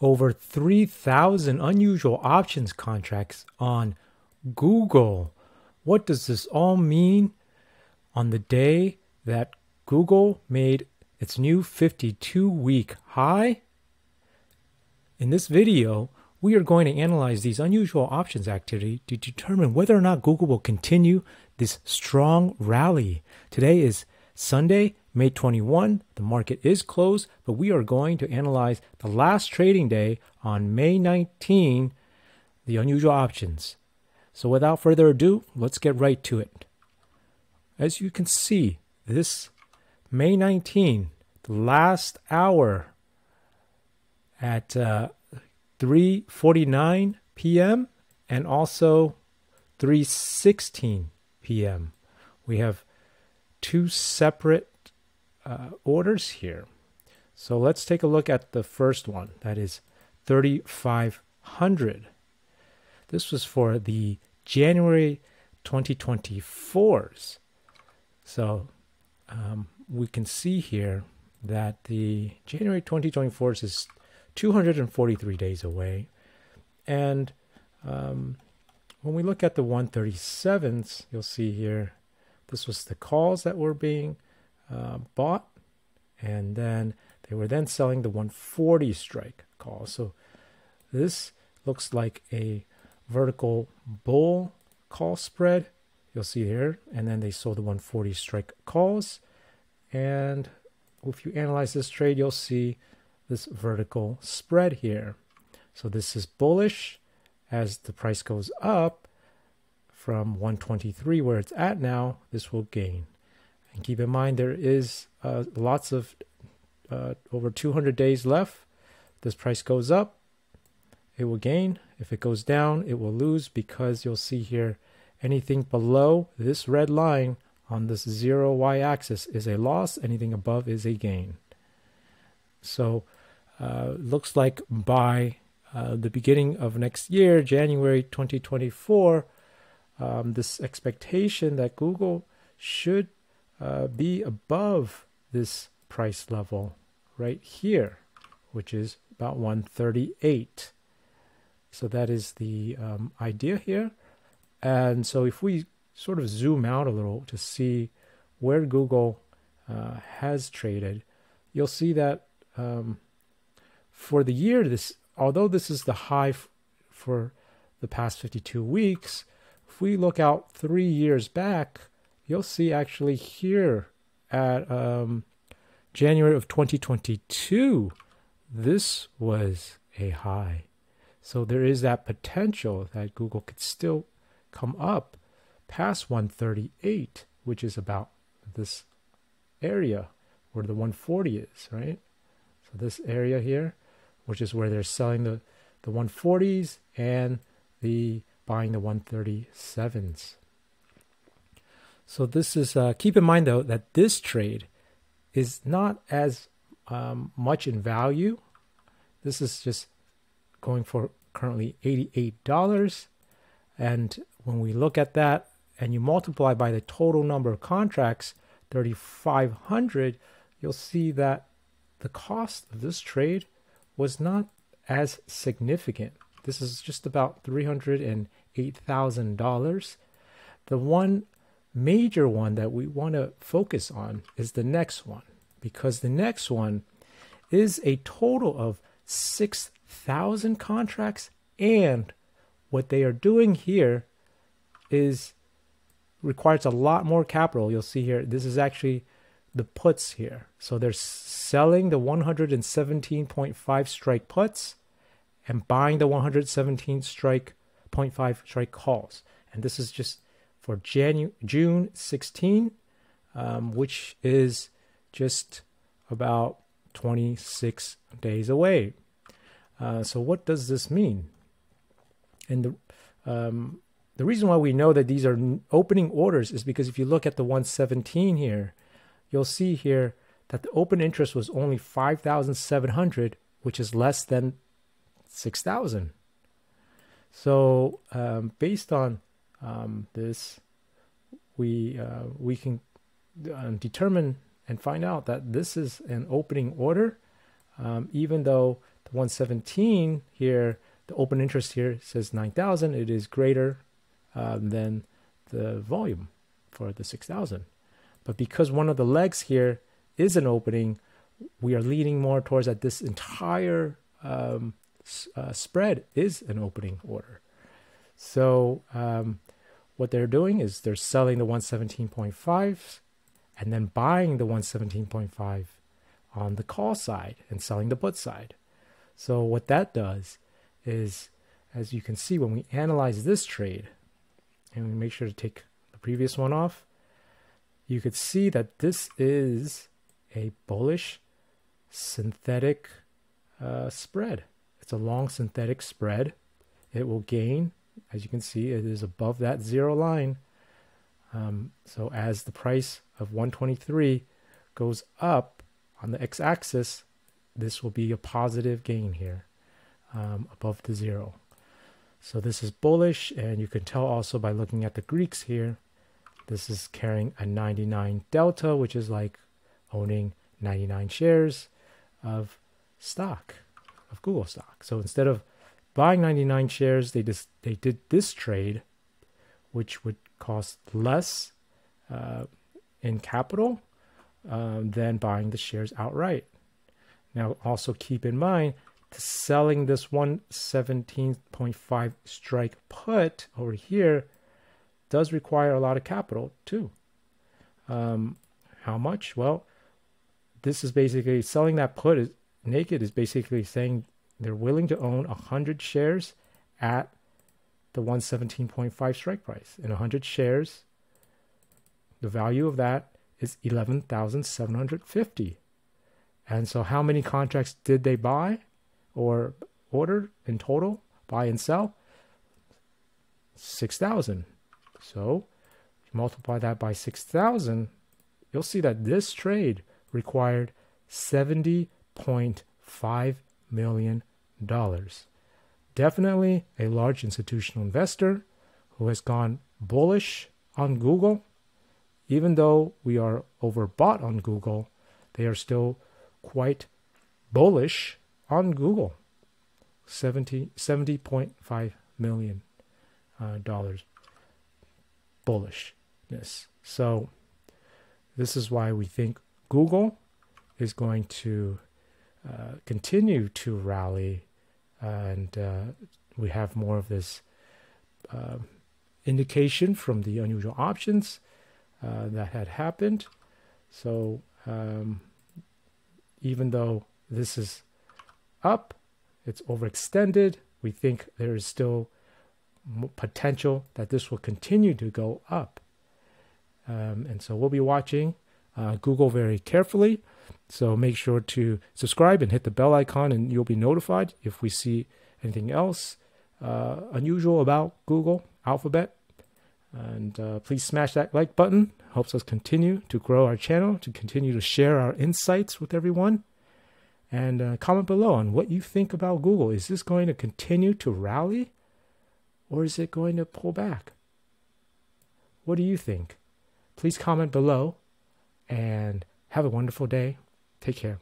over 3,000 unusual options contracts on Google. What does this all mean on the day that Google made its new 52-week high? In this video, we are going to analyze these unusual options activity to determine whether or not Google will continue this strong rally. Today is Sunday, May 21. The market is closed, but we are going to analyze the last trading day on May 19, the unusual options. So without further ado, let's get right to it. As you can see, this May 19, the last hour at 3:49 p.m. and also 3:16 p.m. We have two separate orders here. So let's take a look at the first one. That is 3,500. This was for the January 2024s. So we can see here that the January 2024s is 243 days away. And when we look at the 137s, you'll see here, this was the calls that were being bought, and then they were then selling the 140 strike call. So this looks like a vertical bull call spread. You'll see here, and then they sold the 140 strike calls. And if you analyze this trade, you'll see this vertical spread here. So this is bullish. As the price goes up from 123 where it's at now, this will gain. And keep in mind, there is lots of over 200 days left. This price goes up, it will gain. If it goes down, it will lose, because you'll see here anything below this red line on this 0 y-axis is a loss. Anything above is a gain. So looks like by the beginning of next year, January 2024, this expectation that Google should be above this price level right here, which is about 138. So that is the idea here. And so if we sort of zoom out a little to see where Google has traded, you'll see that for the year, although this is the high for the past 52 weeks, if we look out 3 years back, you'll see actually here at January of 2022, this was a high. So there is that potential that Google could still come up past 138, which is about this area where the 140 is, right? So this area here, which is where they're selling the 140s and the buying the 137s. So this is, keep in mind though, that this trade is not as much in value. This is just going for currently $88. And when we look at that and you multiply by the total number of contracts, 3,500, you'll see that the cost of this trade was not as significant. This is just about $308,000. The one major one that we want to focus on is the next one, because the next one is a total of 6,000 contracts, and what they are doing here is requires a lot more capital. You'll see here, this is actually the puts here. So they're selling the 117.5 strike puts and buying the 117 strike 0.5 strike calls. And this is just for June 16, which is just about 26 days away. So what does this mean? And the reason why we know that these are opening orders is because if you look at the 117 here, you'll see here that the open interest was only 5,700, which is less than 6,000. So based on this, we can determine and find out that this is an opening order, even though The 117 here, the open interest here says 9,000. It is greater than the volume for the 6,000. But because one of the legs here is an opening, we are leaning more towards that this entire spread is an opening order. So what they're doing is they're selling the 117.5 and then buying the 117.5 on the call side and selling the put side. So what that does is, as you can see, when we analyze this trade, and we make sure to take the previous one off, you could see that this is a bullish synthetic spread. It's a long synthetic spread. It will gain, as you can see, it is above that zero line. So as the price of 123 goes up on the x-axis, this will be a positive gain here above the zero. So this is bullish, and you can tell also by looking at the Greeks here, this is carrying a 99 delta, which is like owning 99 shares of stock, of Google stock. So instead of buying 99 shares, they did this trade, which would cost less in capital than buying the shares outright. Now, also keep in mind, selling this 117.5 strike put over here does require a lot of capital too. How much? Well, this is basically selling that put naked is basically saying they're willing to own 100 shares at the 117.5 strike price. And 100 shares, the value of that is 11,750. And so how many contracts did they buy or order in total, buy and sell? 6,000. So multiply that by 6,000, you'll see that this trade required $70.5 million. Definitely a large institutional investor who has gone bullish on Google. Even though we are overbought on Google, they are still quite bullish on Google. $70.5 million bullishness. So this is why we think Google is going to continue to rally, and we have more of this indication from the unusual options that had happened. So even though this is up, it's overextended, we think there is still potential that this will continue to go up. And so we'll be watching Google very carefully. So make sure to subscribe and hit the bell icon, and you'll be notified if we see anything else unusual about Google Alphabet. And please smash that like button. Helps us continue to grow our channel, to continue to share our insights with everyone. And comment below on what you think about Google. Is this going to continue to rally, or is it going to pull back? What do you think? Please comment below, and have a wonderful day. Take care.